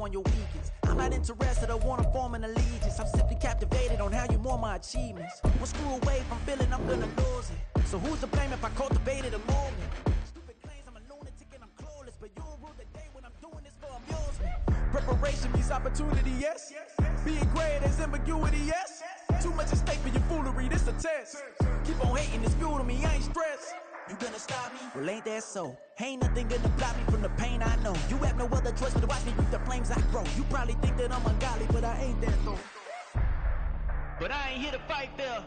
on your weekends. I'm not interested or wanna form an allegiance. I'm simply captivated on how you more my achievements. One screw away from feeling I'm gonna lose it. So who's to blame if I cultivated a movement? Stupid claims I'm a lunatic and I'm clueless, but you'll rule the day when I'm doing this for amusement. Preparation means opportunity, yes. Being great is ambiguity, yes. Too much at stake for your foolery, this a test. Keep on hating, it's fuel to me, I ain't stressed. You gonna stop me? Well, ain't that so? Ain't nothing gonna block me from the pain I know. You have no other choice but to watch me reap the flames I grow. You probably think that I'm ungodly, but I ain't that though. But I ain't here to fight fair.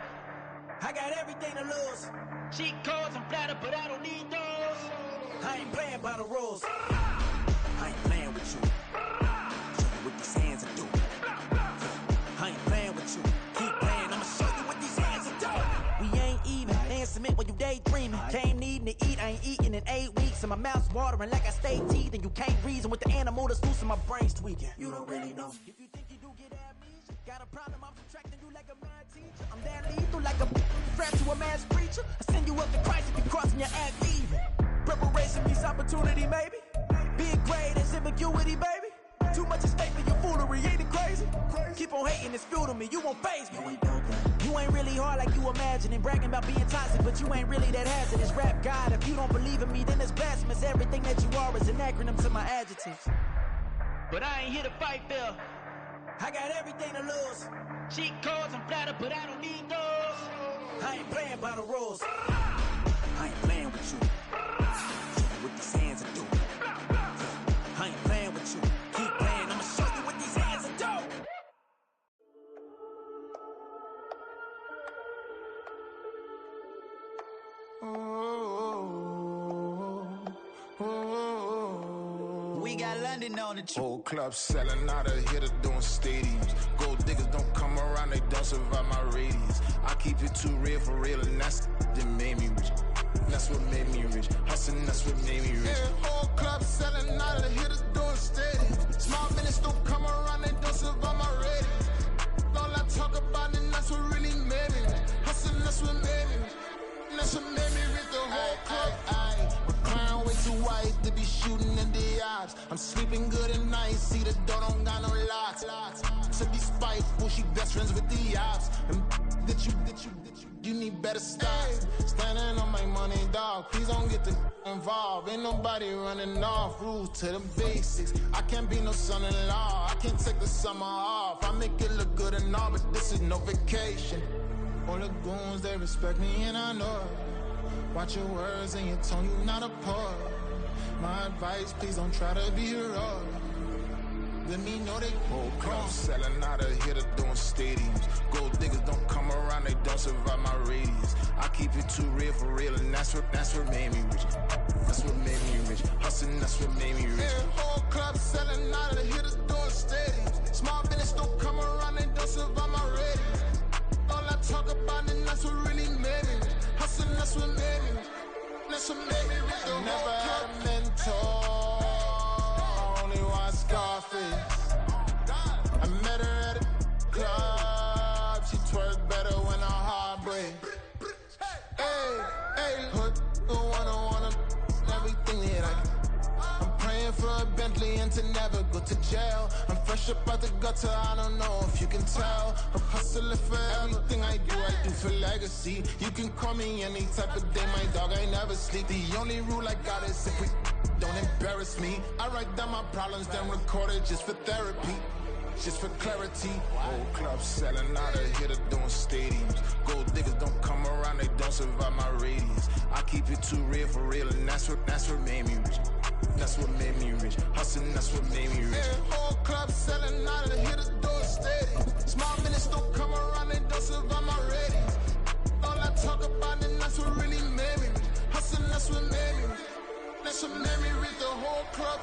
I got everything to lose. Cheat codes, I'm flattered, but I don't need those. I ain't playing by the rules. I ain't playing with you. Show you what these hands are doing. I ain't playing with you. Keep playing, I'ma show you what these hands are doing. We ain't even. They ain't submit when you daydreaming. Came needing to eat, I ain't eating in 8 weeks. And my mouth's watering like I stay teeth. And you can't reason with the animal that's loose and my brain's tweaking. You don't really know. If you think you do get amnesia, got a problem, I'm subtracting you like a mad teacher. I'm that lethal like a threat to a mass preacher. I send you up to Christ if you crossing your act even. Preparation means opportunity, maybe. Being great is ambiguity, baby. Too much at stake for your foolery, ain't it crazy? Keep on hating, it's fuel to me, you won't faze me. You ain't really hard like you imagining. Bragging about being toxic, but you ain't really that hazardous. Rap God, if you don't believe in me, then it's blasphemous. Everything that you are is an acronym to my adjectives. But I ain't here to fight fair. I got everything to lose. Cheat codes, I'm flattered, but I don't need those. I ain't playing by the rules. I ain't playing with you. Show you what these hands are doing. I ain't playing with you. Keep playing, I'ma show you what these hands are doing. We got London on the Whole club selling out of hitter doing stadiums. Gold diggers don't come around, they don't survive my radius. I keep it too real for real, and that's that made me rich. That's what made me rich. Hustling, that's what made me rich. Yeah, whole club selling out of hitters doing stadiums. Small minutes don't come around, they don't survive my radius. All I talk about, and that's what really made me rich. Hustling, that's what made me rich. And that's what made me rich. The whole club. My crown way too white to be shooting in the eyes. I'm sleeping good at night, see the door don't got no locks. To be spiteful, she best friends with the ops. And you need better stop. Standing on my money, dog. Please don't get the involved. Ain't nobody running off. Rules to the basics. I can't be no son-in-law. I can't take the summer off. I make it look good and all, but this is no vacation. All the goons, they respect me and I know it. Watch your words and your tone, you not a poet. My advice, please don't try to be heroic. Let me know they whole club selling out of hitter doing stadiums. Gold diggers don't come around, they don't survive my radius. I keep it too real for real, and that's what made me rich. That's what made me rich. Hustling, that's what made me rich. Yeah, whole club selling out of hitters doing stadiums. Small business don't come around, they don't survive my radius. All I talk about, and that's what really made me rich. Hustling, that's what made me rich. That's what made me rich. I never had a mentor. Scarface. I met her at a club. She twerk better when her heart breaks. Hey, hood, the wanna everything that I get. I'm praying for a Bentley and to never go to jail. I'm fresh up out the gutter, I don't know if you can tell. I'm hustling for everything I do for legacy. You can call me any type of day, my dog, I never sleep. The only rule I got is if we don't embarrass me. I write down my problems, then record it just for therapy, just for clarity. Whole club selling out of hitter doing stadiums. Gold diggers don't come around, they don't survive my radius. I keep it too real for real, and that's what made me rich. That's what made me rich. Hustling, that's what made me rich. Yeah, whole club selling out of hitters doing stadiums. Small minutes don't come around, they don't survive my radius. All I talk about, and that's what really made me rich. Hustling, that's what made me rich. That's what made me read the whole club.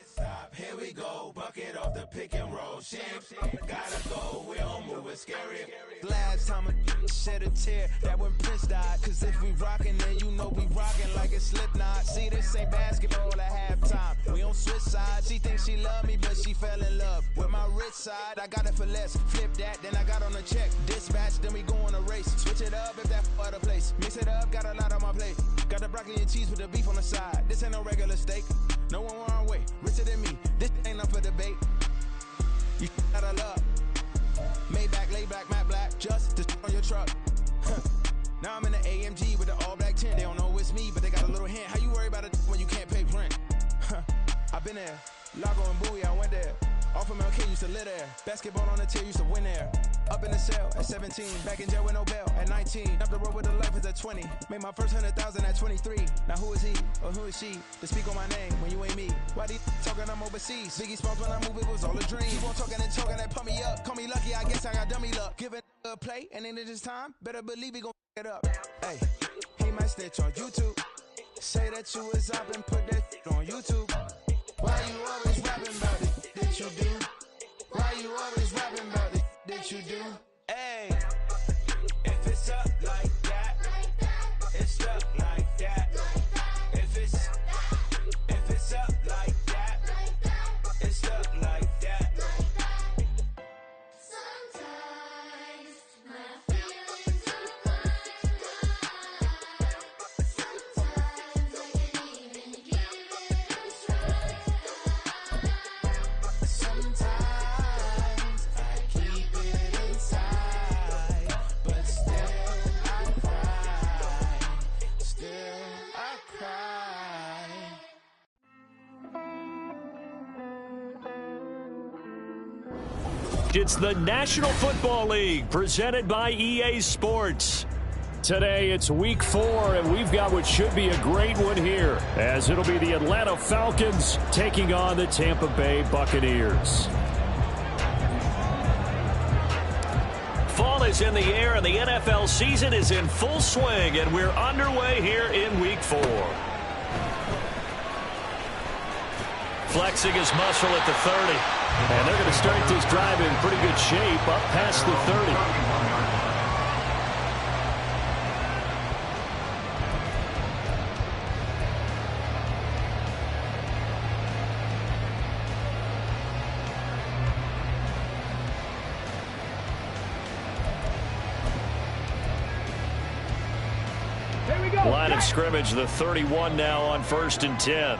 Stop, here we go, bucket off the pick and roll. Shit, gotta go, we don't move, it's scary. last time Shed a tear that when Prince died. Cause if we rockin', then you know we rockin' like it's Slipknot. See, this ain't basketball at halftime. We on switch sides. She thinks she love me, but she fell in love with my rich side. I got it for less. Flip that, then I got on a check. Dispatch, then we go on a race. Switch it up if that other place. Mix it up, got a lot on my plate. Got the broccoli and cheese with the beef on the side. This ain't no regular steak. No one wrong way. Richer than me. This ain't up for debate. You got a love. Maybach, laid back, matte black. Just to on your truck. Now I'm in the AMG with the all black tint. They don't know it's me, but they got a little hint. How you worry about it when you can't pay rent? I've been there. Lago and Bowie, I went there. Off of MLK, used to live there. Basketball on the tier, used to win there. Up in the cell at 17. Back in jail with no bail at 19. Up the road with the life is at 20. Made my first 100,000 at 23. Now who is he or who is she to speak on my name when you ain't me? Why they talking I'm overseas? Biggie Smalls when I move, it was all a dream. Keep on talking and talking, that pump me up. Call me lucky, I guess I got dummy luck. Give it a play, and then it's time. Better believe he gon' it up. Hey, he might snitch on YouTube. Say that you was up and put that on YouTube. Why you always rapping about it? Did you do? Why you always rapping about it? Did you do? Hey, if it's up like that, it's up like that. If it's up like that, it's up like that. Sometimes my feelings are high. Sometimes I can't even give it a try. Sometimes I keep it inside, but still I cry. Still I cry. It's the National Football League presented by EA Sports. Today it's week 4, and we've got what should be a great one here, as it'll be the Atlanta Falcons taking on the Tampa Bay Buccaneers. Fall is in the air, and the NFL season is in full swing, and we're underway here in week 4. Flexing his muscle at the 30. And they're going to start this drive in pretty good shape up past the 30. Line of scrimmage, the 31 now on 1st and 10.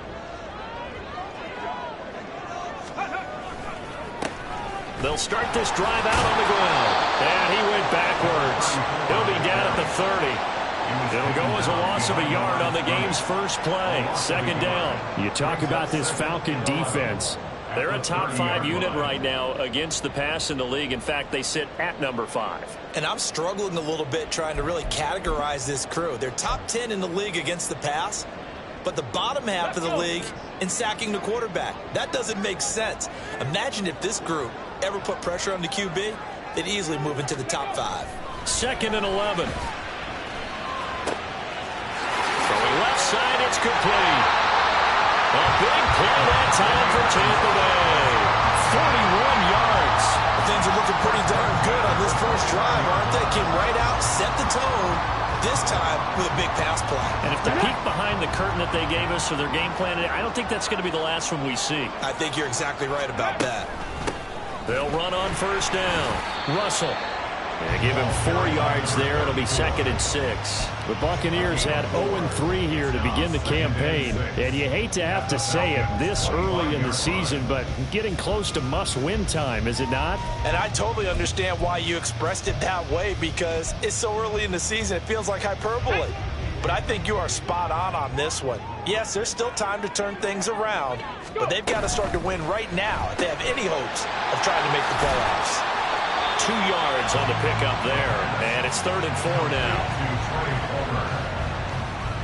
They'll start this drive out on the ground. And he went backwards. He'll be down at the 30. It'll go as a loss of a yard on the game's first play. 2nd down. You talk about this Falcon defense. They're a top 5 unit right now against the pass in the league. In fact, they sit at number 5. And I'm struggling a little bit trying to really categorize this crew. They're top 10 in the league against the pass, but the bottom half of the league in sacking the quarterback. That doesn't make sense. Imagine if this group ever put pressure on the QB, they'd easily move into the top 5. 2nd and 11. Throwing left side, it's complete. A big play that time for Tampa Bay. 41 yards. Things are looking pretty darn good on this first drive, aren't they? Came right out, set the tone, this time with a big pass play. And if the peek behind the curtain that they gave us for their game plan, I don't think that's going to be the last one we see. I think you're exactly right about that. They'll run on 1st down. Russell. They give him 4 yards there. It'll be 2nd and 6. The Buccaneers had 0-3 here to begin the campaign. And you hate to have to say it this early in the season, but getting close to must-win time, is it not? And I totally understand why you expressed it that way, because it's so early in the season, it feels like hyperbole. But I think you are spot on this one. Yes, there's still time to turn things around, but they've got to start to win right now if they have any hopes of trying to make the playoffs. 2 yards on the pickup there, and it's 3rd and 4 now.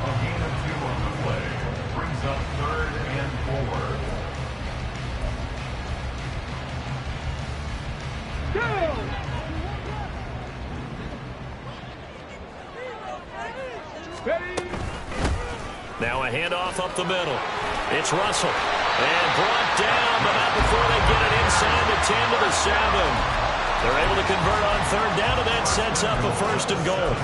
A gain of 2 on the play brings up 3rd and 4. Now a handoff up the middle. It's Russell. And brought down, but not before they get it inside the 10 to the 7. They're able to convert on third down, and that sets up a 1st and goal.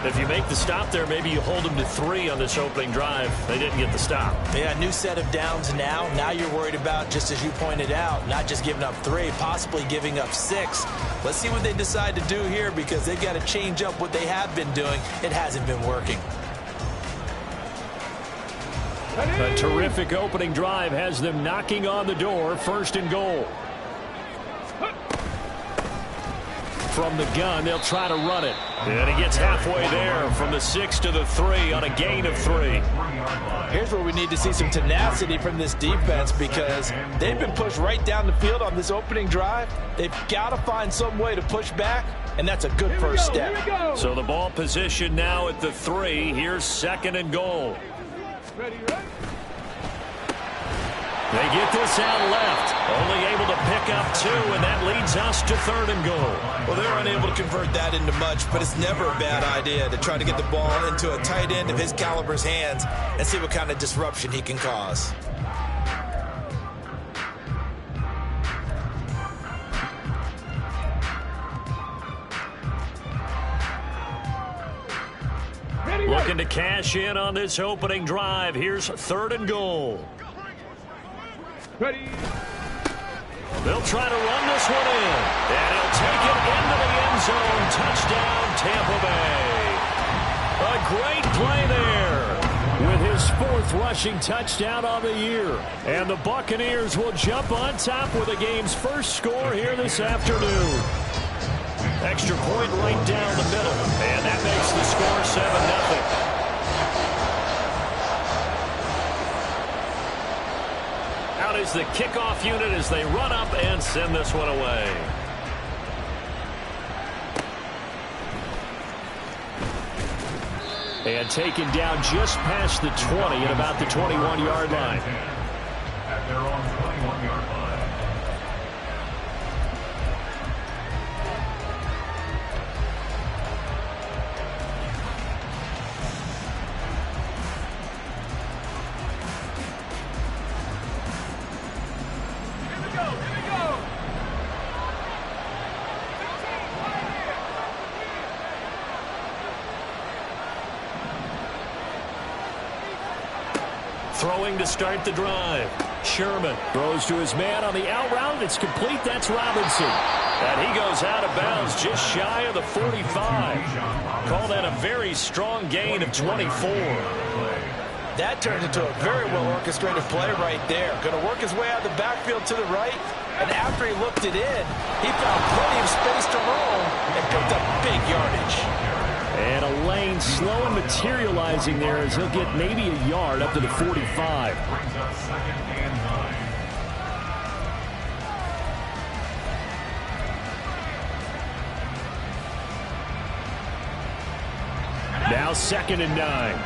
If you make the stop there, maybe you hold them to 3 on this opening drive. They didn't get the stop. Yeah, new set of downs now. Now you're worried about, just as you pointed out, not just giving up 3, possibly giving up 6. Let's see what they decide to do here, because they've got to change up what they have been doing. It hasn't been working. A terrific opening drive has them knocking on the door. 1st and goal. From the gun, they'll try to run it. And he gets halfway there from the 6 to the 3 on a gain of 3. Here's where we need to see some tenacity from this defense, because they've been pushed right down the field on this opening drive. They've got to find some way to push back, and that's a good first step. So the ball position now at the 3. Here's 2nd and goal. They get this out left. Only able to pick up 2, and that leads us to 3rd and goal. Well, they're unable to convert that into much, but it's never a bad idea to try to get the ball into a tight end of his caliber's hands and see what kind of disruption he can cause. Looking to cash in on this opening drive. Here's 3rd and goal. Ready. They'll try to run this one in. And he'll take it into the end zone. Touchdown, Tampa Bay. A great play there with his 4th rushing touchdown on the year. And the Buccaneers will jump on top with the game's first score here this afternoon. Extra point right down the middle. And that makes the score 7-0. Out is the kickoff unit as they run up and send this one away. And taken down just past the 20 at about the 21-yard line. At their own 21-yard line. Throwing to start the drive. Sherman throws to his man on the out route. It's complete. That's Robinson. And he goes out of bounds just shy of the 45. Call that a very strong gain of 24. That turns into a very well-orchestrated play right there. Going to work his way out of the backfield to the right. And after he looked it in, he found plenty of space to roam and picked up big yardage. And a lane slow and materializing there as he'll get maybe a yard up to the 45. Brings up 2nd and 9. Now 2nd and 9.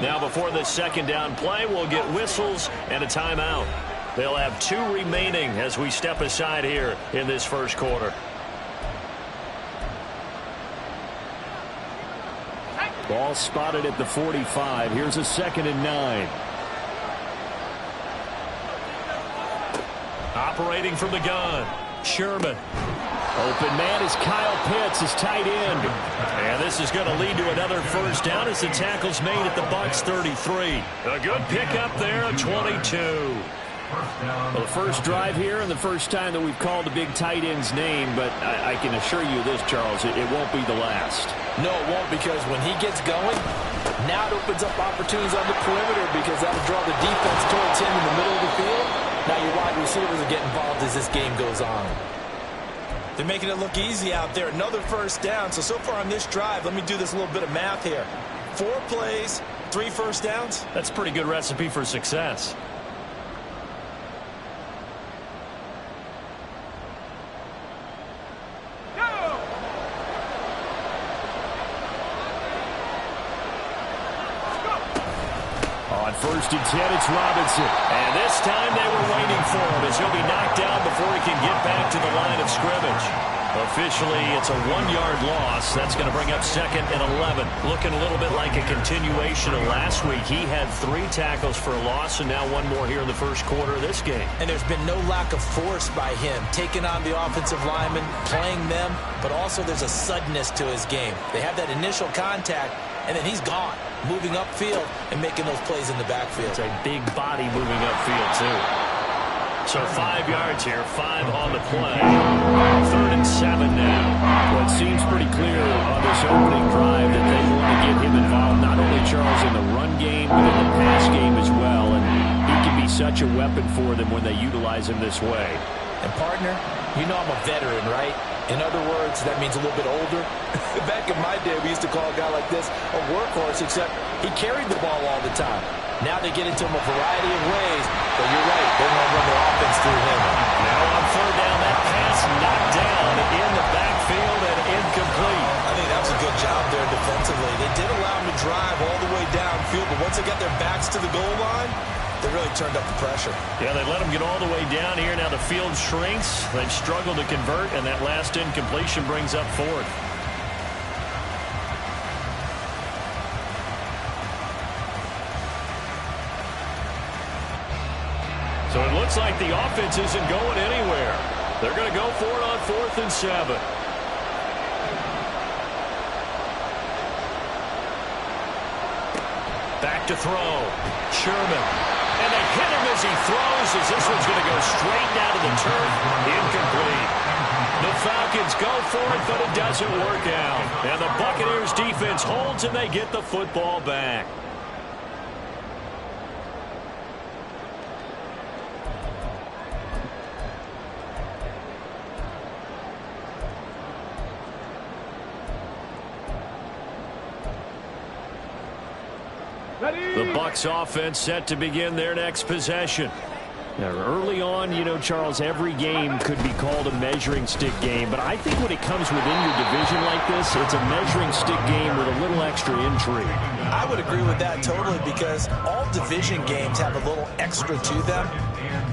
Now before this 2nd down play, we'll get whistles and a timeout. They'll have 2 remaining as we step aside here in this first quarter. Ball spotted at the 45. Here's a 2nd and 9. Operating from the gun. Sherman. Open man is Kyle Pitts, his tight end. And this is going to lead to another first down as the tackle's made at the Bucs 33. A good pickup there, a 22. Well, the first drive here and the first time that we've called a big tight end's name, but I can assure you this, Charles, it won't be the last. No, it won't, because when he gets going, now it opens up opportunities on the perimeter, because that'll draw the defense towards him in the middle of the field. Now your wide receivers will get involved as this game goes on. They're making it look easy out there. Another first down. So far on this drive, let me do this little bit of math here. 4 plays, 3 first downs. That's a pretty good recipe for success. On 1st and 10, it's Robinson. And this time they were waiting for him as he'll be knocked down before he can get back to the line of scrimmage. Officially, it's a 1-yard loss. That's going to bring up 2nd and 11. Looking a little bit like a continuation of last week. He had 3 tackles for a loss, and now 1 more here in the first quarter of this game. And there's been no lack of force by him, taking on the offensive linemen, playing them, but also there's a suddenness to his game. They have that initial contact, and then he's gone, moving upfield and making those plays in the backfield. It's a big body moving upfield, too. So 5 yards here, 5 on the play. 3rd and 7 now. Well, it seems pretty clear on this opening drive that they want to get him involved, not only, Charles, in the run game, but in the pass game as well. And he can be such a weapon for them when they utilize him this way. And, partner, you know I'm a veteran, right? In other words, that means a little bit older. Back in my day, we used to call a guy like this a workhorse, except he carried the ball all the time. Now they get into him a variety of ways, but you're right, they're going to run their offense through him. Now on 3rd down, that pass knocked down in the backfield and incomplete. I think that was a good job there defensively. They did allow him to drive all the way downfield, but once they got their backs to the goal line, they really turned up the pressure. Yeah, they let him get all the way down here. Now the field shrinks. They've struggled to convert, and that last incompletion brings up 4th. So it looks like the offense isn't going anywhere. They're going to go for it on 4th and 7. Back to throw. Sherman. And they hit him as he throws, as this one's going to go straight down to the turf. Incomplete. The Falcons go for it, but it doesn't work out. And the Buccaneers defense holds, and they get the football back. The Bucs offense set to begin their next possession. Now, early on, you know, Charles, every game could be called a measuring stick game, but I think when it comes within your division like this, it's a measuring stick game with a little extra intrigue. I would agree with that totally, because all division games have a little extra to them.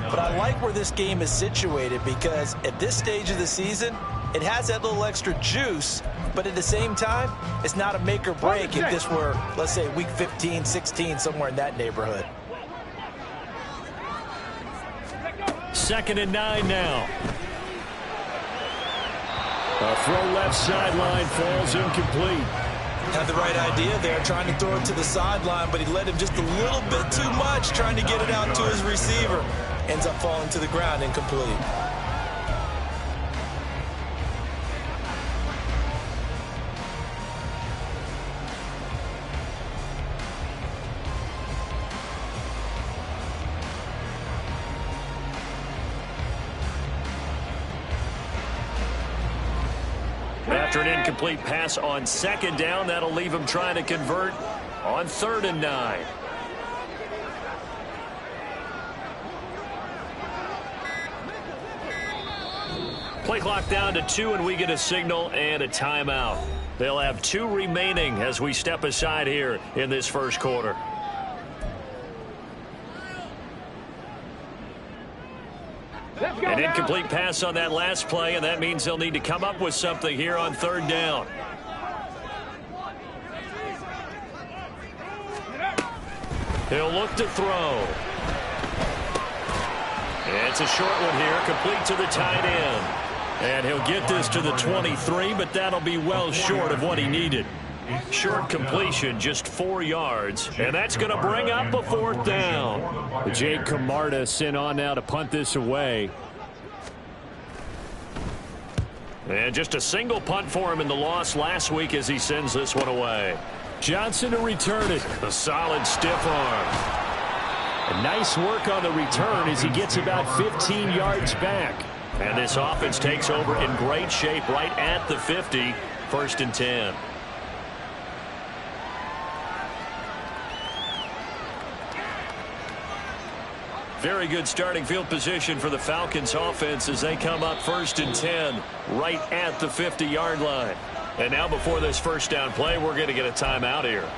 But I like where this game is situated, because at this stage of the season, it has that little extra juice, but at the same time, it's not a make or break if this were, let's say, week 15, 16, somewhere in that neighborhood. 2nd and 9 now. A throw left sideline falls incomplete. Had the right idea there, trying to throw it to the sideline, but he led him just a little bit too much, trying to get it out to his receiver. Ends up falling to the ground, incomplete. After an incomplete pass on 2nd down, that'll leave him trying to convert on 3rd and 9. Play clock down to 2, and we get a signal and a timeout. They'll have 2 remaining as we step aside here in this first quarter. An incomplete pass on that last play, and that means they'll need to come up with something here on 3rd down. He'll look to throw. It's a short one here, complete to the tight end. And he'll get this to the 23, but that'll be well short of what he needed. Short completion, just 4 yards, and that's going to bring up a 4th down. Jake Camarda sent on now to punt this away. And just a single punt for him in the loss last week as he sends this one away. Johnson to return it. A solid stiff arm. A nice work on the return as he gets about 15 yards back. And this offense takes over in great shape right at the 50. 1st and 10. Very good starting field position for the Falcons offense as they come up 1st and 10 right at the 50-yard line. And now before this first down play, we're going to get a timeout here.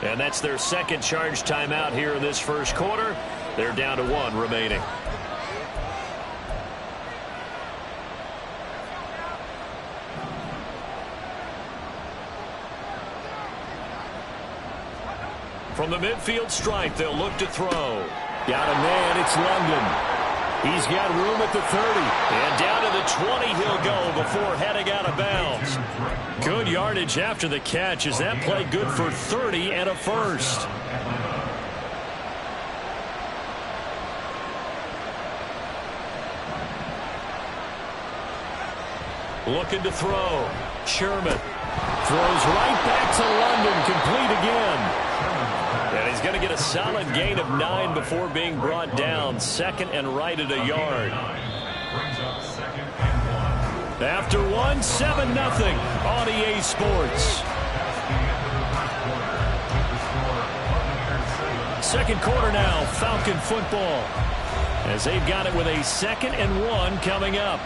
And that's their 2nd charge timeout here in this first quarter. They're down to 1 remaining. From the midfield stripe, they'll look to throw. Got a man, it's London. He's got room at the 30. And down to the 20 he'll go before heading out of bounds. Good yardage after the catch. Is that play good for 30 and a first? Looking to throw. Sherman throws right back to London, complete again. And he's going to get a solid gain of 9 before being brought down. Second and right at a yard. After 7-0 on EA Sports. Second quarter now, Falcon football. As they've got it with a 2nd and 1 coming up.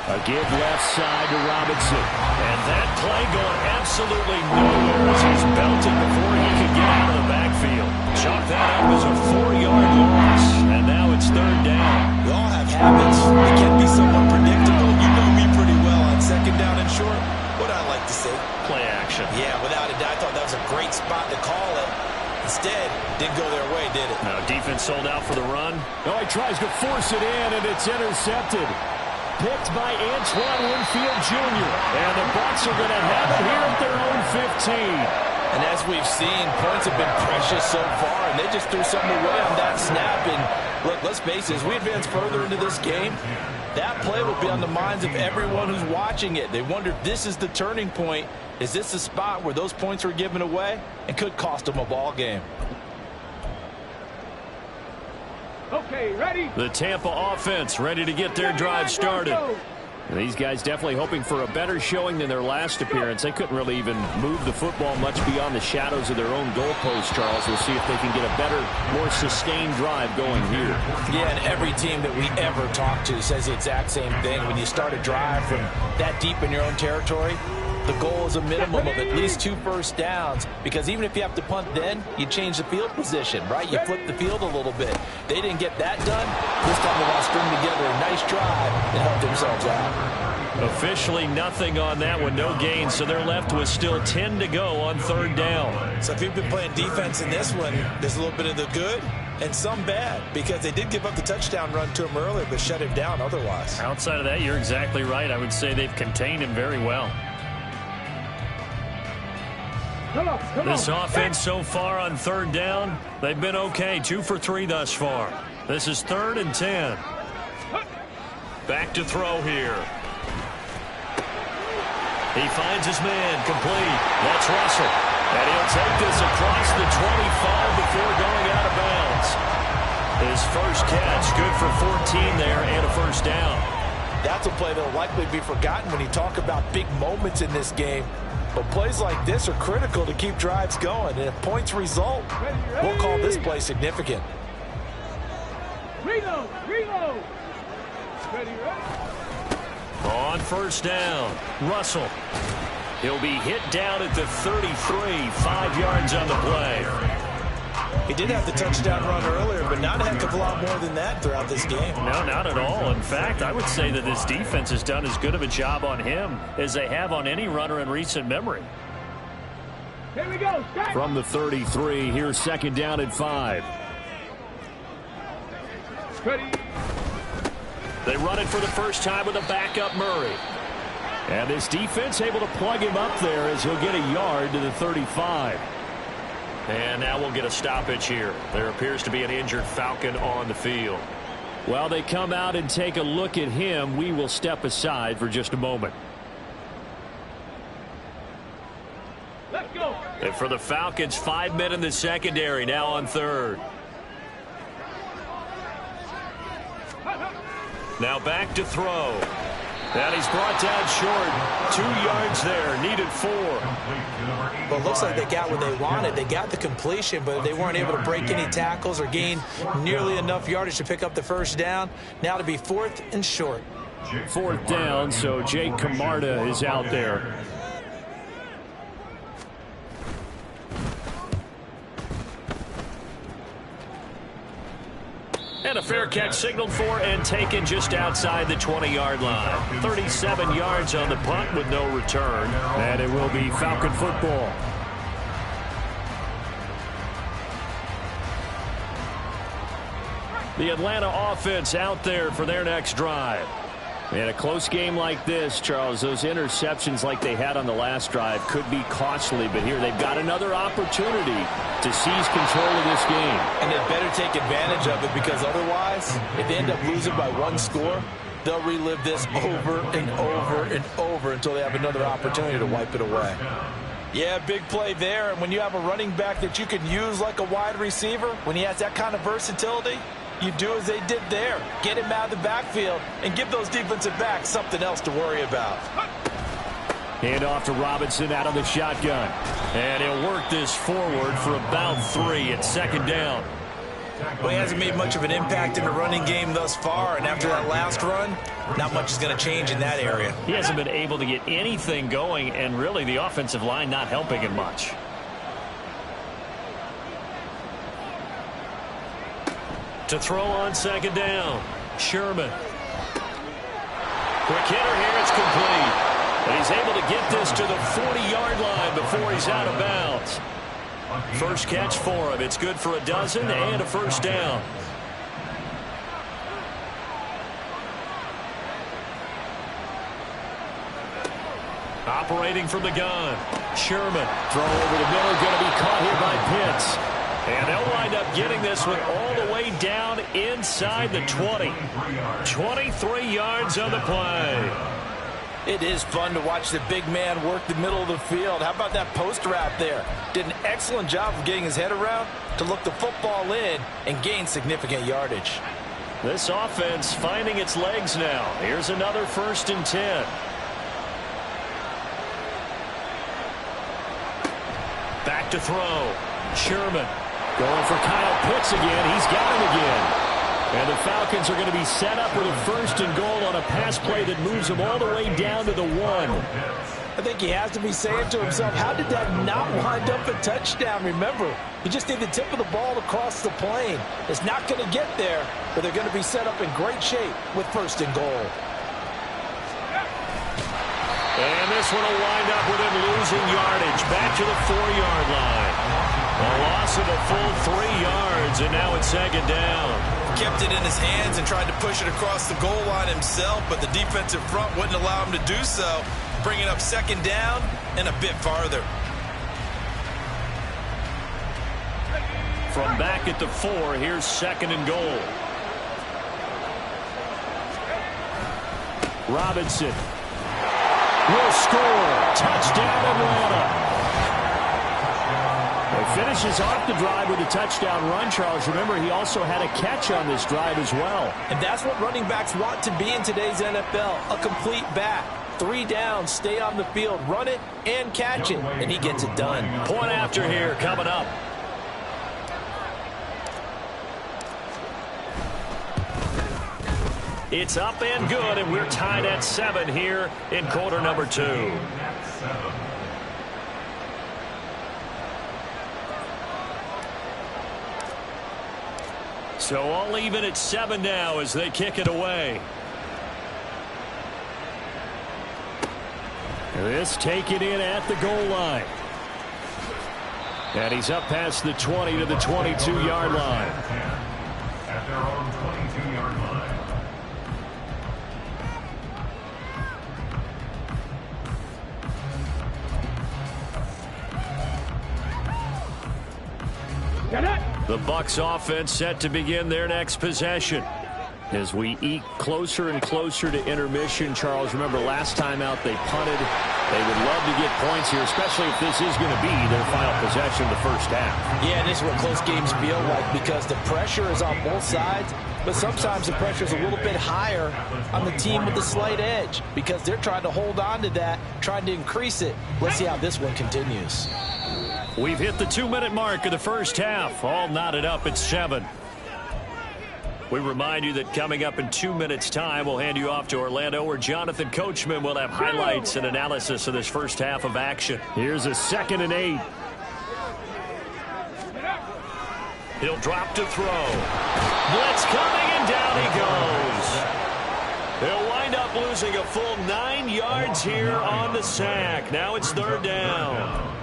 A give left side to Robinson. And that play going absolutely nowhere as he's belted before he could get out of the backfield. Chalk that up as a 4-yard loss. And now it's 3rd down. We all have habits. They can be somewhat predictable. You know me pretty well on 2nd down and short. What I like to say? Play action. Yeah, without a doubt. I thought that was a great spot to call it. Instead, didn't go their way, did it? Now defense sold out for the run. Oh, he tries to force it in, and it's intercepted. Picked by Antoine Winfield Jr. And the Bucs are going to have it here at their own 15. And as we've seen, points have been precious so far, and they just threw something away on that snap. And look, let's face it, as we advance further into this game, that play will be on the minds of everyone who's watching it. They wonder, this is the turning point. Is this the spot where those points were given away and could cost them a ball game? Okay, ready? The Tampa offense ready to get their drive started. These guys definitely hoping for a better showing than their last appearance. They couldn't really even move the football much beyond the shadows of their own goalpost, Charles. We'll see if they can get a better, more sustained drive going here. Yeah, and every team that we ever talk to says the exact same thing. When you start a drive from that deep in your own territory, the goal is a minimum of at least 2 first downs, because even if you have to punt then, you change the field position, right? You flip the field a little bit. They didn't get that done. This time they want to string together a nice drive and help themselves out. Officially nothing on that one, no gain, so they're left with still 10 to go on 3rd down. So if you've been playing defense in this one, there's a little bit of the good and some bad, because they did give up the touchdown run to him earlier, but shut him down otherwise. Outside of that, you're exactly right. I would say they've contained him very well. This offense so far on 3rd down, they've been okay. 2 for 3 thus far. This is 3rd and 10. Back to throw here. He finds his man, complete. That's Russell. And he'll take this across the 25 before going out of bounds. His first catch, good for 14 there and a first down. That's a play that will likely be forgotten when you talk about big moments in this game. But plays like this are critical to keep drives going. And if points result, we'll call this play significant. Reload! Reload! Ready? On 1st down, Russell. He'll be hit down at the 33, 5 yards on the play. He did have the touchdown run earlier, but not a heck of a lot more than that throughout this game. No, not at all. In fact, I would say that this defense has done as good of a job on him as they have on any runner in recent memory. Here we go. Start. From the 33, here's 2nd down and 5. Ready. They run it for the first time with a backup Murray. And this defense able to plug him up there as he'll get a yard to the 35. And now we'll get a stoppage here. There appears to be an injured Falcon on the field. While they come out and take a look at him, we will step aside for just a moment. Let's go. And for the Falcons, 5 men in the secondary, now on 3rd. Now back to throw. And he's brought down short. 2 yards there. Needed 4. Well, it looks like they got what they wanted. They got the completion, but they weren't able to break any tackles or gain nearly enough yardage to pick up the first down. Now to be 4th and short. 4th down, so Jake Camarda is out there. And a fair catch signaled for and taken just outside the 20-yard line. 37 yards on the punt with no return. And it will be Falcon football. The Atlanta offense out there for their next drive. In a close game like this, Charles, those interceptions like they had on the last drive could be costly. But here they've got another opportunity to seize control of this game. And they better take advantage of it, because otherwise, if they end up losing by one score, they'll relive this over and over and over until they have another opportunity to wipe it away. Yeah, big play there. And when you have a running back that you can use like a wide receiver, when he has that kind of versatility, you do as they did there. Get him out of the backfield and give those defensive backs something else to worry about. Hand off to Robinson out of the shotgun. And he'll work this forward for about 3 at second down. Well, he hasn't made much of an impact in the running game thus far, and after that last run, not much is going to change in that area. He hasn't been able to get anything going, and really the offensive line not helping him much. To throw on second down, Sherman. Quick hitter here, it's complete. And he's able to get this to the 40-yard line before he's out of bounds. First catch for him. It's good for a dozen and a first down. Operating from the gun, Sherman. Throw over the middle, going to be caught here by Pitts. And they'll wind up getting this one all the way down inside the 20. 23 yards on the play. It is fun to watch the big man work the middle of the field. How about that post route there? Did an excellent job of getting his head around to look the football in and gain significant yardage. This offense finding its legs now. Here's another 1st and 10. Back to throw. Sherman. Going for Kyle Pitts again. He's got him again. And the Falcons are going to be set up with a 1st and goal on a pass play that moves them all the way down to the 1. I think he has to be saying to himself, how did that not wind up a touchdown? Remember, he just did the tip of the ball across the plane. It's not going to get there, but they're going to be set up in great shape with 1st and goal. And this one will wind up with him losing yardage back to the 4-yard line. A loss of a full 3 yards, and now it's second down. Kept it in his hands and tried to push it across the goal line himself, but the defensive front wouldn't allow him to do so, bringing up second down and a bit farther. From back at the 4, here's 2nd and goal. Robinson will score. Touchdown, Atlanta. He finishes off the drive with a touchdown run, Charles. Remember, he also had a catch on this drive as well. And that's what running backs want to be in today's NFL, a complete back. 3 downs, stay on the field, run it, and catch it, and he gets it done. Point after here coming up. It's up and good, and we're tied at 7 here in quarter number 2. So all even at 7 now as they kick it away. This taken in at the goal line. And he's up past the 20 to the 22-yard line. At their own 22-yard line. The Bucs offense set to begin their next possession. As we eke closer and closer to intermission, Charles, remember last time out they punted. They would love to get points here, especially if this is going to be their final possession of the first half. Yeah, and this is what close games feel like, because the pressure is on both sides, but sometimes the pressure is a little bit higher on the team with the slight edge because they're trying to hold on to that, trying to increase it. Let's see how this one continues. We've hit the 2-minute mark of the first half. All knotted up at 7. We remind you that coming up in 2 minutes' time, we'll hand you off to Orlando, where Jonathan Coachman will have highlights and analysis of this first half of action. Here's a 2nd and 8. He'll drop to throw. Blitz coming, and down he goes. They'll wind up losing a full 9 yards here on the sack. Now it's 3rd down.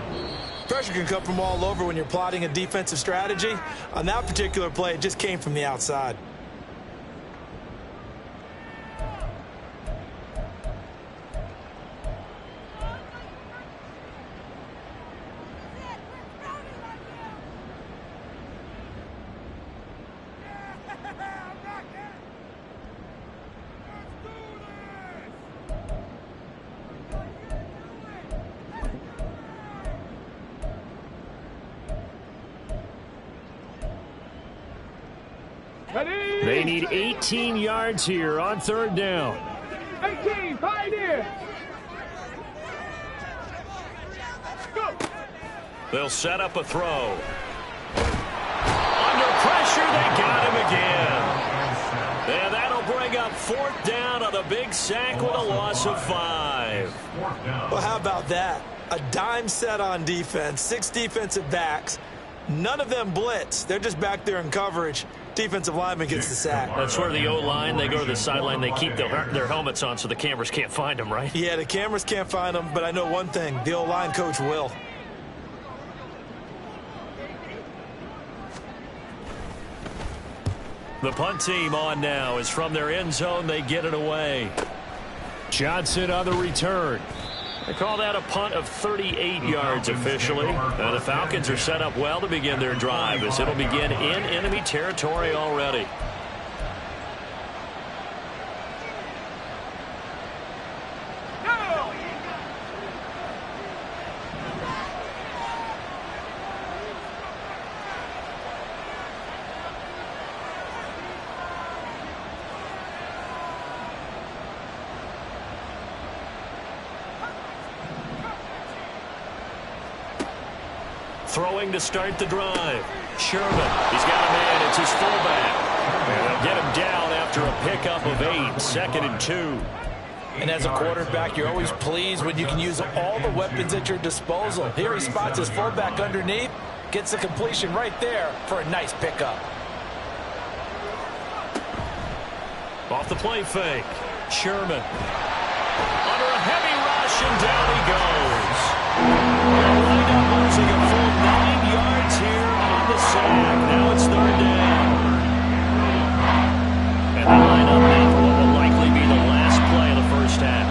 Pressure can come from all over when you're plotting a defensive strategy. On that particular play, it just came from the outside. They need 18 yards here on 3rd down. 18, Pioneer! Go! They'll set up a throw. Under pressure, they got him again. And that'll bring up 4th down on the big sack with a loss of 5. Well, how about that? A dime set on defense, 6 defensive backs. None of them blitz. They're just back there in coverage. Defensive lineman gets the sack. That's where the O-line, they go to the sideline, they keep their helmets on so the cameras can't find them, right? Yeah, the cameras can't find them, but I know one thing. The O-line coach will. The punt team on now is from their end zone. They get it away. Johnson on the return. They call that a punt of 38 yards officially. The Falcons are set up well to begin their drive as it'll begin in enemy territory already. Throwing to start the drive. Sherman, he's got a man. It's his fullback. And they'll get him down after a pickup of 8, 2nd and 2. And as a quarterback, you're always pleased when you can use all the weapons at your disposal. Here he spots his fullback underneath, gets the completion right there for a nice pickup. Off the play fake. Sherman. Under a heavy rush, and down he goes. They'll wind up losing a full 9 yards here on the sack. Now it's 3rd down. And they line up now for what will likely be the last play of the first half.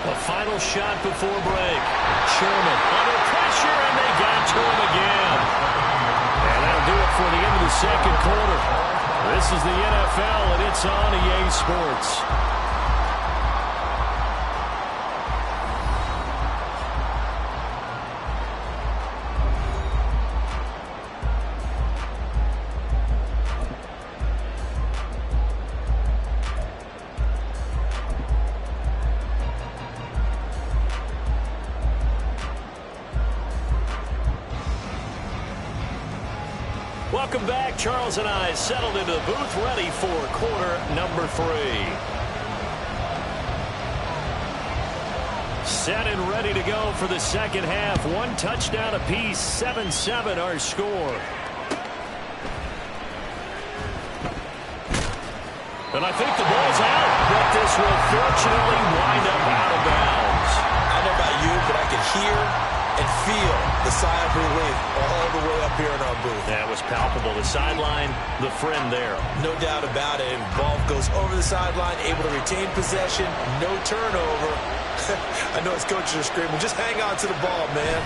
The final shot before break. Sherman under pressure, and they got to him again. And that'll do it for the end of the second quarter. This is the NFL, and it's on EA Sports. Welcome back. Charles and I settled into the booth, ready for quarter number 3. Set and ready to go for the second half. 1 touchdown apiece, 7-7 our score. And I think the ball's out, but this will fortunately wind up out of bounds. I don't know about you, but I can hear and feel the sigh of relief all the way up here in our booth. That was palpable. The sideline, the friend there. No doubt about it. And ball goes over the sideline, able to retain possession, no turnover. I know his coaches are screaming, just hang on to the ball, man.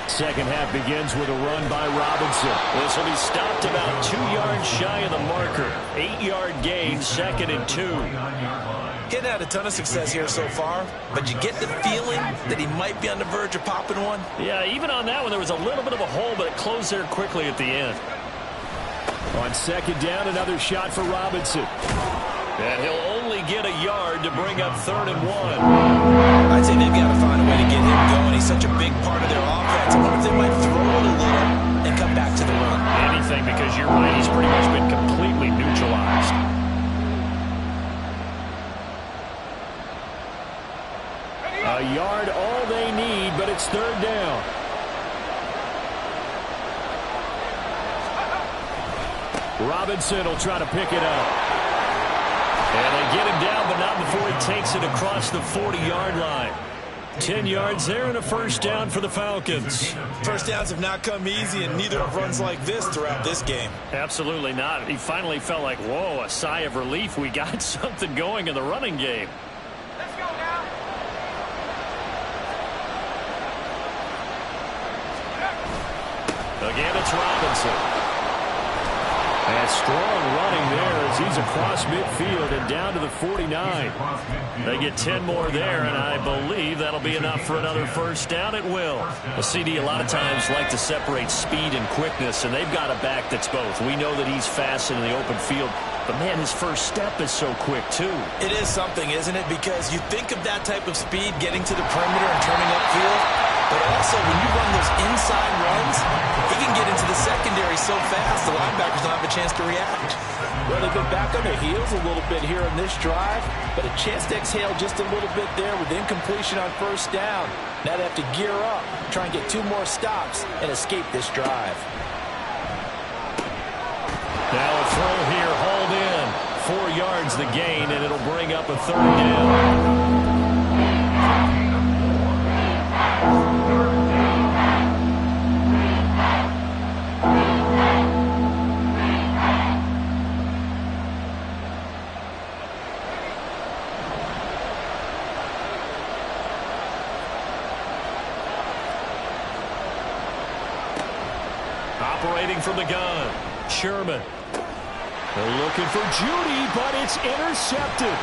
Second half begins with a run by Robinson. This will be stopped about 2 yards shy of the marker. 8-yard gain, 2nd and 2. Getting had a ton of success here so far, but you get the feeling that he might be on the verge of popping one. Yeah, even on that one, there was a little bit of a hole, but it closed there quickly at the end. On 2nd down, another shot for Robinson. And he'll only get a yard to bring up 3rd and 1. I'd say they've got to find a way to get him going. He's such a big part of their offense. I wonder if they might throw it a little and come back to the run. Anything, because you're right, he's pretty much been completely neutralized. A yard all they need, but it's 3rd down. Robinson will try to pick it up. And they get him down, but not before he takes it across the 40-yard line. 10 yards there and a first down for the Falcons. First downs have not come easy, and neither have runs like this throughout this game. Absolutely not. He finally felt like, whoa, a sigh of relief. We got something going in the running game. Let's go now. Again, it's Robinson. And strong running there as he's across midfield and down to the 49. They get 10 more there, and I believe that'll be enough for another first down. It will. A CD a lot of times like to separate speed and quickness, and they've got a back that's both. We know that he's fast in the open field, but, man, his first step is so quick, too. It is something, isn't it? Because you think of that type of speed getting to the perimeter and turning upfield, but also when you run those inside runs, he can get into the secondary so fast the linebackers don't have a chance to react. Well, they've been back on their heels a little bit here in this drive, but a chance to exhale just a little bit there with incompletion on first down. Now they have to gear up, try and get 2 more stops, and escape this drive. Now a throw here, hauled in. 4 yards the gain, and it'll bring up a third down. Operating from the gun, Sherman. They're looking for Judy, but it's intercepted.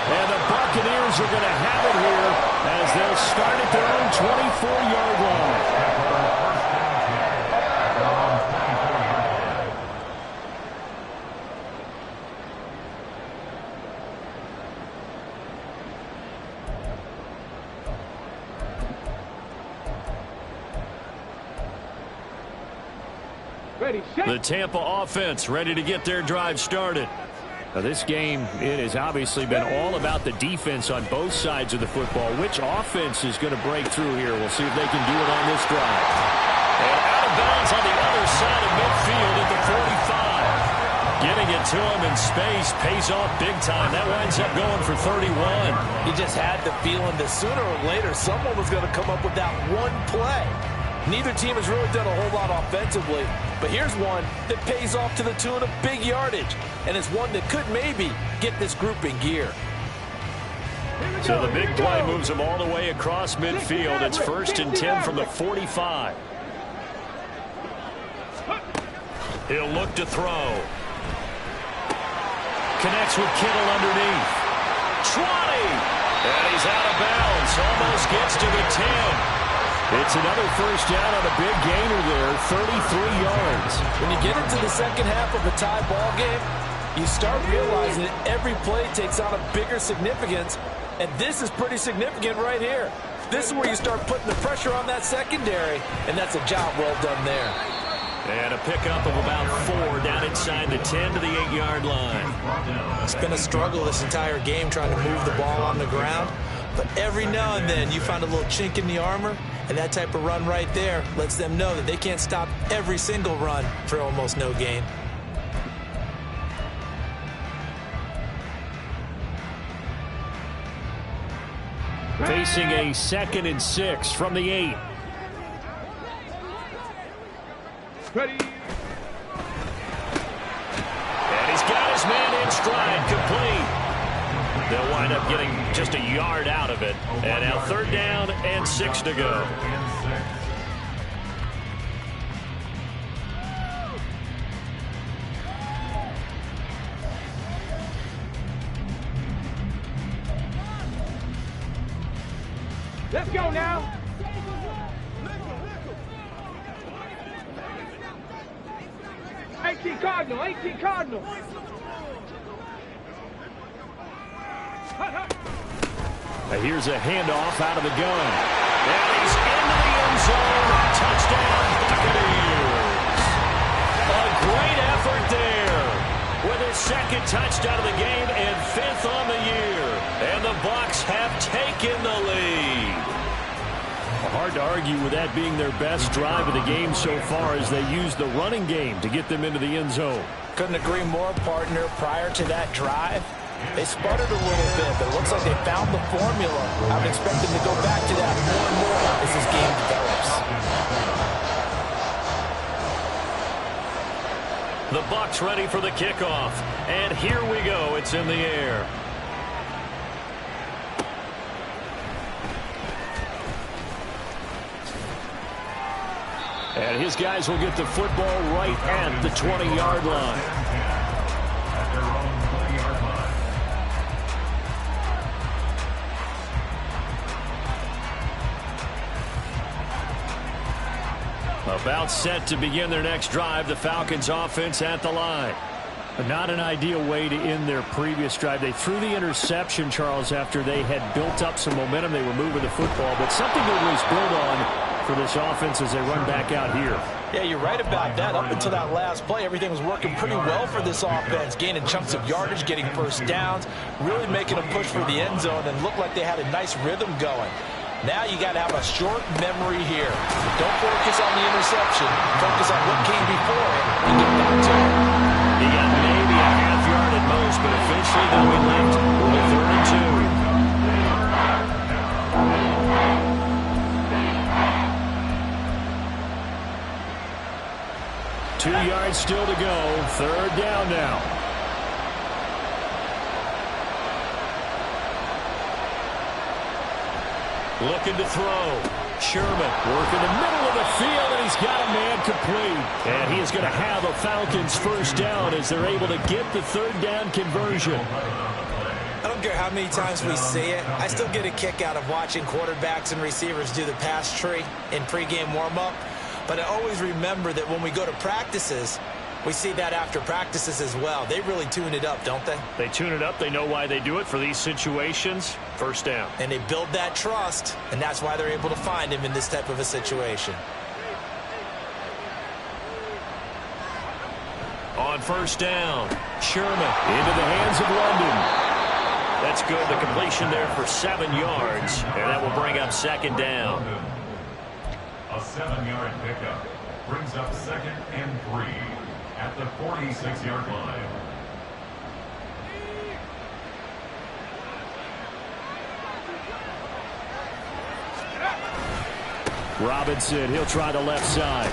And the Buccaneers are going to have it here as they'll start at their own 24-yard line. The Tampa offense ready to get their drive started. Now this game, it has obviously been all about the defense on both sides of the football. Which offense is going to break through here? We'll see if they can do it on this drive. And out of bounds on the other side of midfield at the 45. Getting it to him in space pays off big time. That winds up going for 31. He just had the feeling that sooner or later someone was going to come up with that one play. Neither team has really done a whole lot offensively, but here's one that pays off to the tune of big yardage, and it's one that could maybe get this group in gear. So the big play moves them all the way across midfield. It's 1st and 10 from the 45. He'll look to throw. Connects with Kittle underneath. 20! And he's out of bounds. Almost gets to the 10. It's another first down on a big gainer there, 33 yards. When you get into the second half of a tie ball game, you start realizing that every play takes on a bigger significance, and this is pretty significant right here. This is where you start putting the pressure on that secondary, and that's a job well done there. And a pickup of about 4 down inside the 10 to the 8-yard line. It's been a struggle this entire game trying to move the ball on the ground, but every now and then you find a little chink in the armor, and that type of run right there lets them know that they can't stop every single run for almost no gain. Facing a 2nd and 6 from the 8. Ready. And he's got his man in stride, complete. They'll wind up getting just a yard out of it. And now 3rd down and 6 to go. Let's go now. 18 Cardinal, 18 Cardinal. Here's a handoff out of the gun. And he's into the end zone. Touchdown, Buccaneers. A great effort there. With his 2nd touchdown of the game and 5th on the year. And the Bucs have taken the lead. Hard to argue with that being their best drive of the game so far as they use the running game to get them into the end zone. Couldn't agree more, partner. Prior to that drive, they sputtered a little bit, but it looks like they found the formula. I would expect them to go back to that more and more as this game develops. The Bucs ready for the kickoff. And here we go. It's in the air. And his guys will get the football right at the 20-yard line. At their own 20-yard line. About set to begin their next drive. The Falcons offense at the line. But not an ideal way to end their previous drive. They threw the interception, Charles, after they had built up some momentum. They were moving the football, but something to at least build on for this offense as they run back out here. Yeah, you're right about that. Up until that last play, everything was working pretty well for this offense, gaining chunks of yardage, getting first downs, really making a push for the end zone, and looked like they had a nice rhythm going. Now you got to have a short memory here. Don't focus on the interception. Focus on what came before it and get back to it. He got maybe a half yard at most, but eventually they'll be left with a 3rd and 2. 2 yards still to go. 3rd down now. Looking to throw. Sherman working the middle of the field, and he's got a man complete. And he is going to have a Falcons 1st down as they're able to get the 3rd down conversion. I don't care how many times we see it. I still get a kick out of watching quarterbacks and receivers do the pass tree in pregame warm-up. But I always remember that when we go to practices, we see that after practices as well. They really tune it up, don't they? They tune it up. They know why they do it for these situations. 1st down. And they build that trust, and that's why they're able to find him in this type of a situation. On 1st down, Sherman into the hands of London. That's good. The completion there for 7 yards, and that will bring up 2nd down. A 7-yard pickup brings up 2nd and 3 at the 46-yard line. Robinson, he'll try the left side.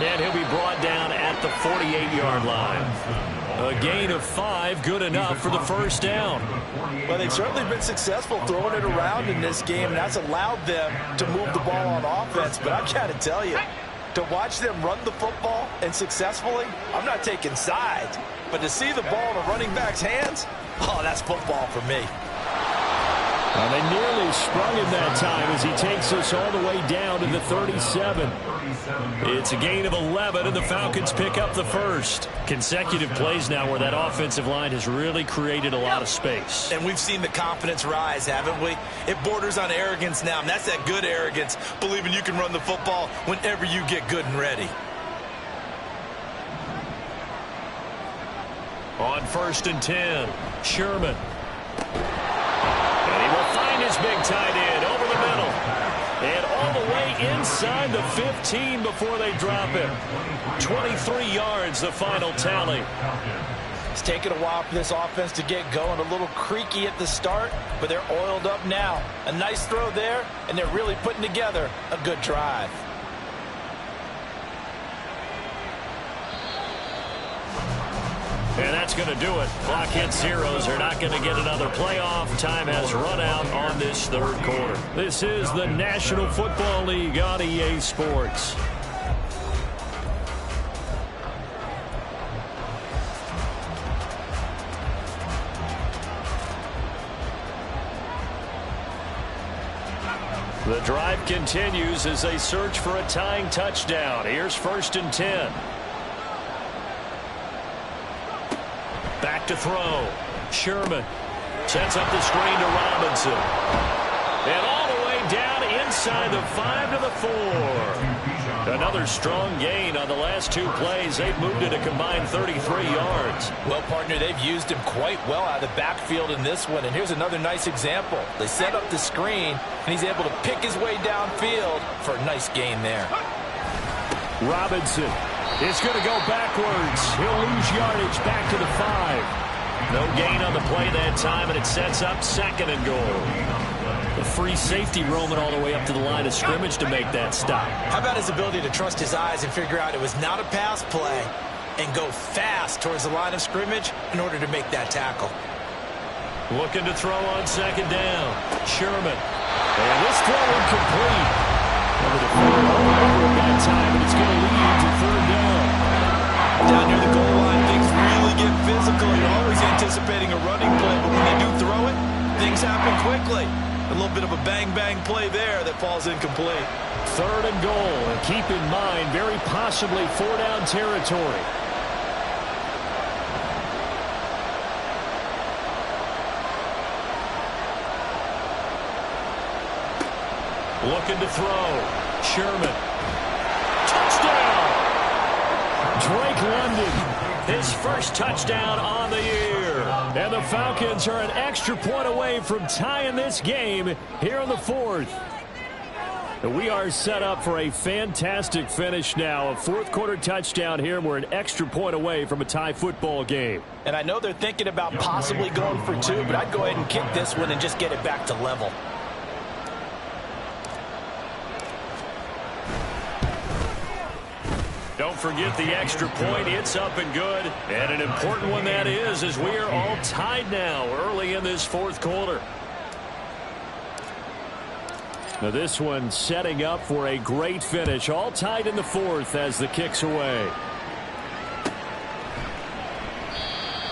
And he'll be brought down at the 48-yard line. A gain of 5, good enough for the 1st down. Well, they've certainly been successful throwing it around in this game, and that's allowed them to move the ball on offense. But I've got to tell you, to watch them run the football and successfully, I'm not taking sides. But to see the ball in a running back's hands, oh, that's football for me. Well, they nearly sprung him that time as he takes us all the way down to the 37. It's a gain of 11, and the Falcons pick up the 1st. Consecutive plays now where that offensive line has really created a lot of space. And we've seen the confidence rise, haven't we? It borders on arrogance now, and that's that good arrogance, believing you can run the football whenever you get good and ready. On 1st and 10, Sherman. And he will find his big tight end over the middle. And all the way inside the 15 before they drop him. 23 yards, the final tally. It's taken a while for this offense to get going. A little creaky at the start, but they're oiled up now. A nice throw there, and they're really putting together a good drive. And that's going to do it. Clock hits zeros. They're not going to get another playoff. Time has run out on this 3rd quarter. This is the National Football League on EA Sports. The drive continues as they search for a tying touchdown. Here's 1st and 10. Back to throw. Sherman sets up the screen to Robinson. And all the way down inside the 5 to the 4. Another strong gain on the last 2 plays. They've moved it a combined 33 yards. Well, partner, they've used him quite well out of the backfield in this one. And here's another nice example. They set up the screen, and he's able to pick his way downfield for a nice gain there. Robinson It's going to go backwards. He'll lose yardage back to the 5. No gain on the play that time, and it sets up 2nd and goal. The free safety roaming all the way up to the line of scrimmage to make that stop. How about his ability to trust his eyes and figure out it was not a pass play and go fast towards the line of scrimmage in order to make that tackle. Looking to throw on 2nd down. Sherman. And this throw incomplete. Well, the defender over at that time, and it's going to lead to 3rd down. Down near the goal line, things really get physical. You're always anticipating a running play, but when they do throw it, things happen quickly. A little bit of a bang-bang play there that falls incomplete. 3rd and goal, and keep in mind, very possibly 4-down territory. Looking to throw. Sherman. Touchdown! Drake London. His first touchdown on the year. And the Falcons are an extra point away from tying this game here in the 4th. We are set up for a fantastic finish now. A 4th quarter touchdown here. We're an extra point away from a tie football game. And I know they're thinking about possibly going for 2, but I'd go ahead and kick this one and just get it back to level. Don't forget the extra point. It's up and good. And an important one that is, as we are all tied now early in this 4th quarter. Now this one setting up for a great finish. All tied in the 4th as the kick's away.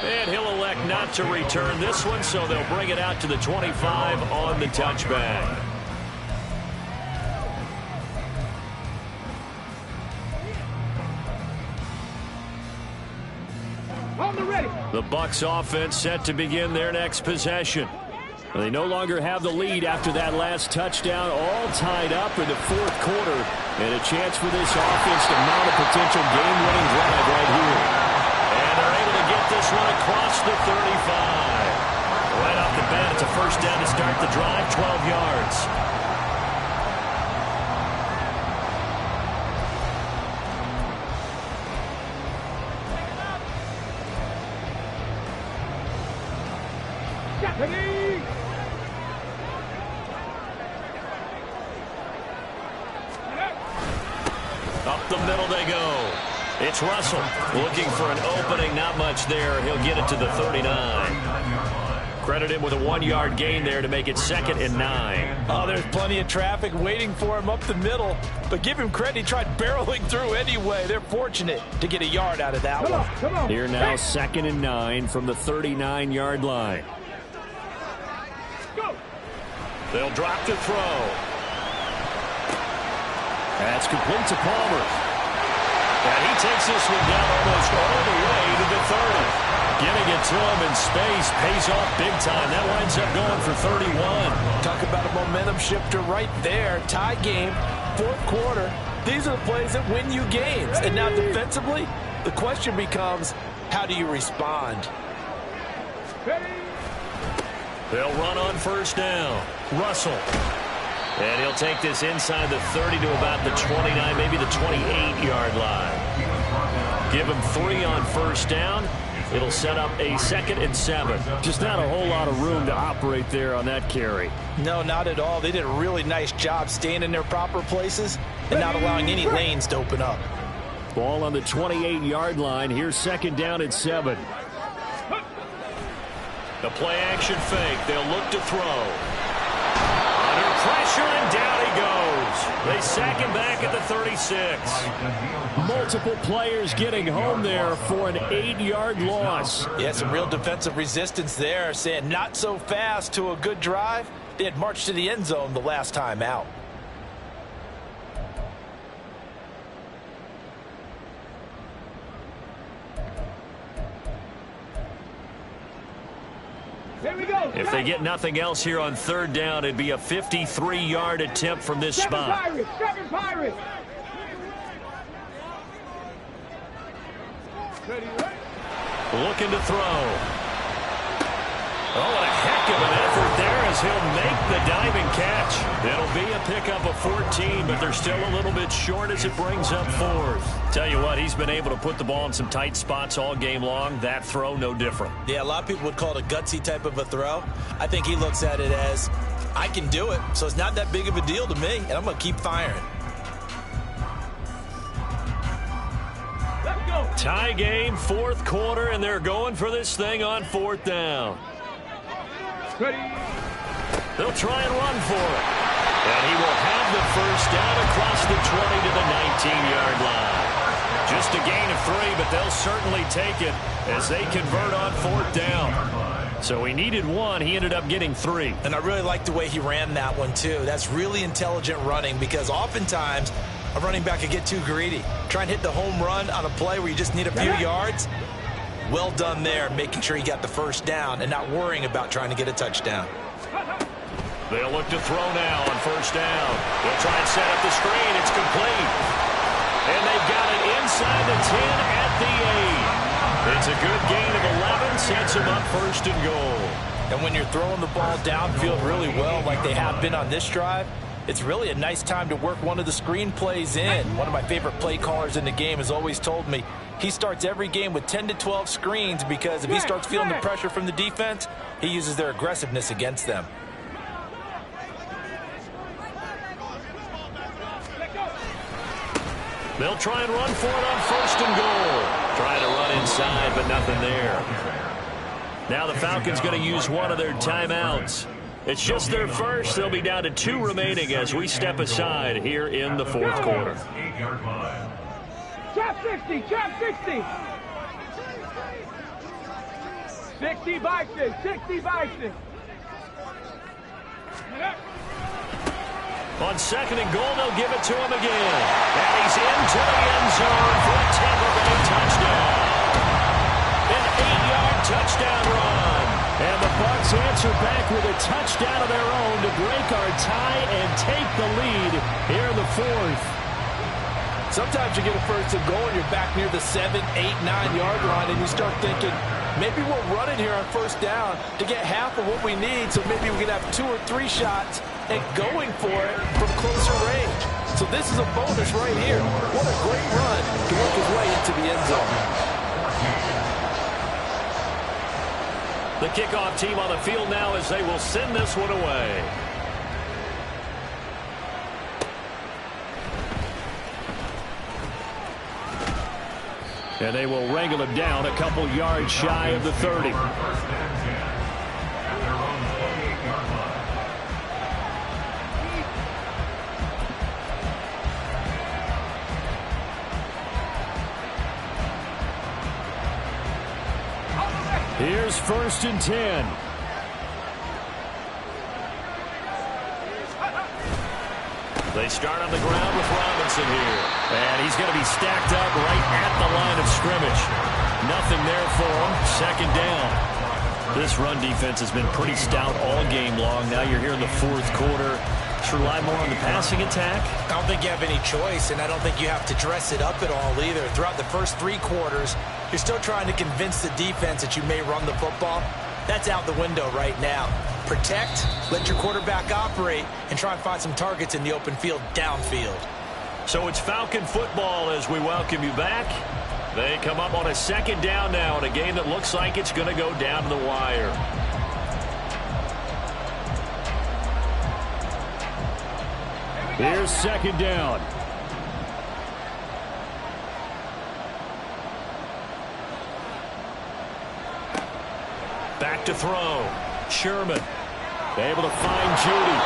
And he'll elect not to return this one, so they'll bring it out to the 25 on the touchback. The Bucs offense set to begin their next possession. They no longer have the lead after that last touchdown, all tied up in the 4th quarter, and a chance for this offense to mount a potential game-winning drive right here. And they're able to get this one across the 35. Right off the bat, it's a 1st down to start the drive, 12 yards. Up the middle they go. It's Russell looking for an opening. Not much there. He'll get it to the 39. Credit him with a 1-yard gain there to make it 2nd and 9. Oh, there's plenty of traffic waiting for him up the middle. But give him credit. He tried barreling through anyway. They're fortunate to get a yard out of that one. Come on. Here now 2nd and 9 from the 39-yard line. Go. They'll drop to throw. That's complete to Palmer. And he takes this one down almost all the way to the 30. Getting it to him in space pays off big time. That winds up going for 31. Talk about a momentum shifter right there. Tie game, 4th quarter. These are the plays that win you games. And now defensively, the question becomes, how do you respond? They'll run on 1st down. Russell. And he'll take this inside the 30 to about the 29, maybe the 28-yard line. Give him 3 on 1st down. It'll set up a 2nd and 7. Just not a whole lot of room to operate there on that carry. No, not at all. They did a really nice job staying in their proper places and not allowing any lanes to open up. Ball on the 28-yard line. Here's 2nd down and 7. The play action fake. They'll look to throw. Under pressure, and down he goes. They sack him back at the 36. Multiple players getting home there for an 8-yard loss. Yeah, some real defensive resistance there, saying not so fast to a good drive. They had marched to the end zone the last time out. If they get nothing else here on 3rd down, it'd be a 53-yard attempt from this spot. Seven Pirates. Looking to throw. Oh, what a heck of an effort there as he'll make the diving catch. It'll be a pickup of 14, but they're still a little bit short as it brings up 4th. Tell you what, he's been able to put the ball in some tight spots all game long. That throw, no different. Yeah, a lot of people would call it a gutsy type of a throw. I think he looks at it as, I can do it, so it's not that big of a deal to me, and I'm going to keep firing. Let's go. Tie game, 4th quarter, and they're going for this thing on 4th down. Ready. They'll try and run for it. And he will have the first down across the 20 to the 19-yard line. Just a gain of 3, but they'll certainly take it as they convert on 4th down. So he needed 1. He ended up getting 3. And I really like the way he ran that one, too. That's really intelligent running because oftentimes a running back can get too greedy. Try and hit the home run on a play where you just need a few yards. Well done there, making sure he got the first down and not worrying about trying to get a touchdown. They'll look to throw now on 1st down. They'll try and set up the screen. It's complete. And they've got it inside the 10 at the 8. It's a good gain of 11. Sets them up 1st and goal. And when you're throwing the ball downfield really well like they have been on this drive, it's really a nice time to work one of the screen plays in. One of my favorite play callers in the game has always told me he starts every game with 10 to 12 screens because if he starts feeling the pressure from the defense, he uses their aggressiveness against them. They'll try and run for it on 1st and goal. Trying to run inside, but nothing there. Now the Falcons going to use one of their timeouts. It's just their first. They'll be down to 2 remaining as we step aside here in the 4th quarter. Trap 60, trap 60. 60 Bison, 60 Bison. On 2nd and goal, they'll give it to him again. And he's into the end zone for a Tampa Bay touchdown. An 8-yard touchdown run. And the Bucs answer back with a touchdown of their own to break our tie and take the lead here in the 4th. Sometimes you get a 1st and goal and you're back near the 7, 8, 9-yard line and you start thinking, maybe we're running here on 1st down to get half of what we need, so maybe we can have 2 or 3 shots and going for it from closer range. So this is a bonus right here. What a great run to work his way into the end zone. The kickoff team on the field now as they will send this one away. And they will wrangle him down a couple yards shy of the 30. Here's 1st and 10. They start on the ground with Robinson here. And he's going to be stacked up right at the line of scrimmage. Nothing there for him. 2nd down. This run defense has been pretty stout all game long. Now you're here in the 4th quarter. Should rely more on the passing attack? I don't think you have any choice, and I don't think you have to dress it up at all either. Throughout the first 3 quarters, you're still trying to convince the defense that you may run the football. That's out the window right now. Protect, let your quarterback operate, and try and find some targets in the open field downfield. So it's Falcon football as we welcome you back. They come up on a 2nd down now in a game that looks like it's going to go down to the wire. Here's 2nd down. Back to throw. Sherman able to find Judy.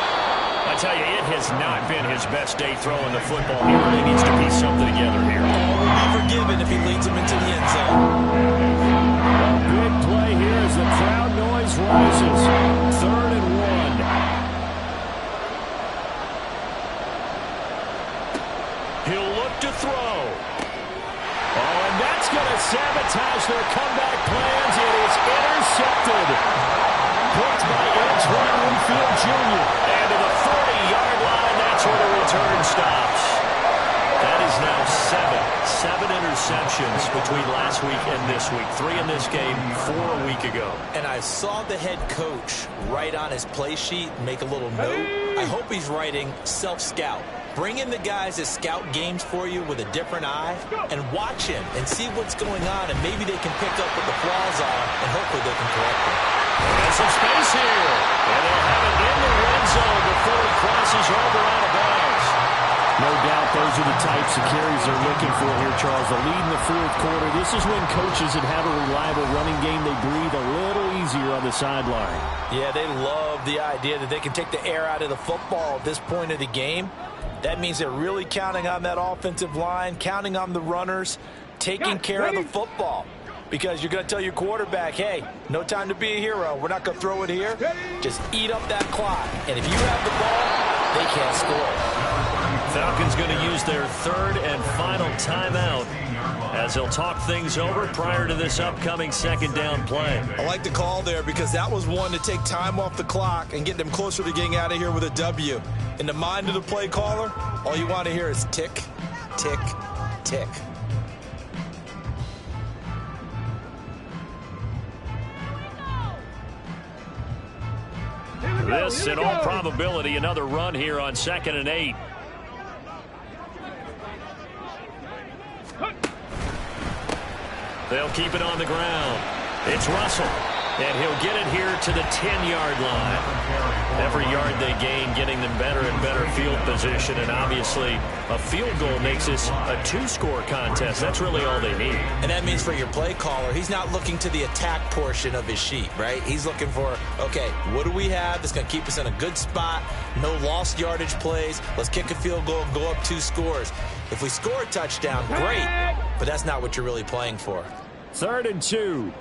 I tell you, it has not been his best day throwing the football. He really needs to piece something together here. Will be forgiven if he leads him into the end zone. A big play here as the crowd noise rises. 3rd and 1. He'll look to throw. Oh, and that's going to sabotage their comeback plans. It is intercepted. Picked by Antoine Winfield Jr. And to the 40-yard line, that's where the return stops. That is now 7 interceptions between last week and this week. 3 in this game, 4 a week ago. And I saw the head coach write on his play sheet, make a little note I hope he's writing self-scout. Bring in the guys that scout games for you with a different eye and watch him and see what's going on, and maybe they can pick up what the flaws are, and hopefully they can correct them. Got some space here, and they'll have it in the red zone before he crosses over out of bounds. No doubt those are the types of carries they're looking for here, Charles. The lead in the fourth quarter. This is when coaches that have a reliable running game, they breathe a little easier on the sideline. Yeah, they love the idea that they can take the air out of the football at this point of the game. That means they're really counting on that offensive line, counting on the runners, taking care of the football. Because you're going to tell your quarterback, hey, no time to be a hero. We're not going to throw it here. Just eat up that clock. And if you have the ball, they can't score. Falcons going to use their third and final timeout as they'll talk things over prior to this upcoming second down play. I like the call there because that was one to take time off the clock and get them closer to getting out of here with a W. In the mind of the play caller, all you want to hear is tick, tick, tick. This, in all probability, another run here on 2nd and 8. They'll keep it on the ground. It's Russell, and he'll get it here to the 10-yard line. Every yard they gain getting them better and better field position, and obviously a field goal makes this a two-score contest. That's really all they need. And that means for your play caller, he's not looking to the attack portion of his sheet, right? He's looking for, okay, what do we have that's going to keep us in a good spot? No lost yardage plays. Let's kick a field goal and go up 2 scores. If we score a touchdown, great, but that's not what you're really playing for. 3rd and 2.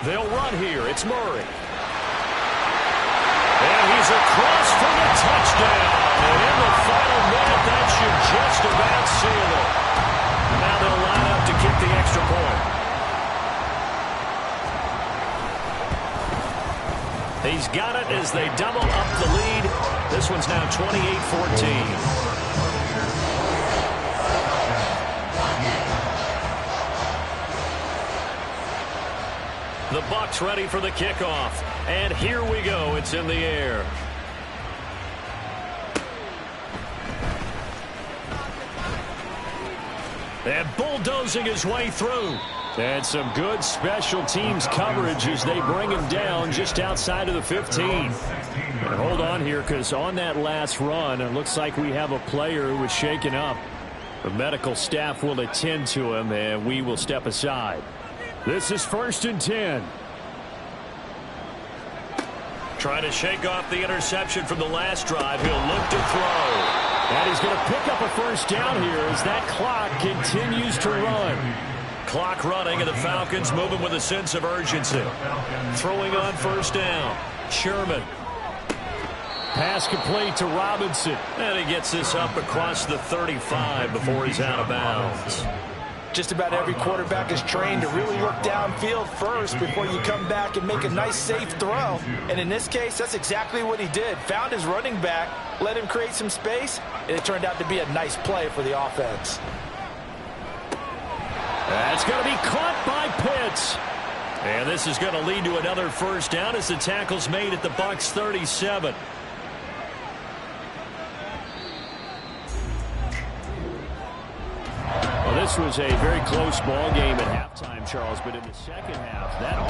They'll run here. It's Murray. And he's across for the touchdown. And in the final minute, that should just about seal it. Now they'll line up to kick the extra point. He's got it as they double up the lead. This one's now 28-14. The Bucs ready for the kickoff. And here we go. It's in the air. And bulldozing his way through. And some good special teams coverage as they bring him down just outside of the 15. And hold on here, because on that last run, it looks like we have a player who was shaken up. The medical staff will attend to him, and we will step aside. This is 1st and 10. Trying to shake off the interception from the last drive. He'll look to throw. And he's going to pick up a first down here as that clock continues to run. Clock running, and the Falcons moving with a sense of urgency. Throwing on 1st down. Sherman. Pass complete to Robinson. And he gets this up across the 35 before he's out of bounds. Just about every quarterback is trained to really look downfield first before you come back and make a nice, safe throw. And in this case, that's exactly what he did. Found his running back, let him create some space, and it turned out to be a nice play for the offense. That's going to be caught by Pitts. And this is going to lead to another first down as the tackle's made at the Bucs 37. Well, this was a very close ball game at halftime, Charles, but in the second half, that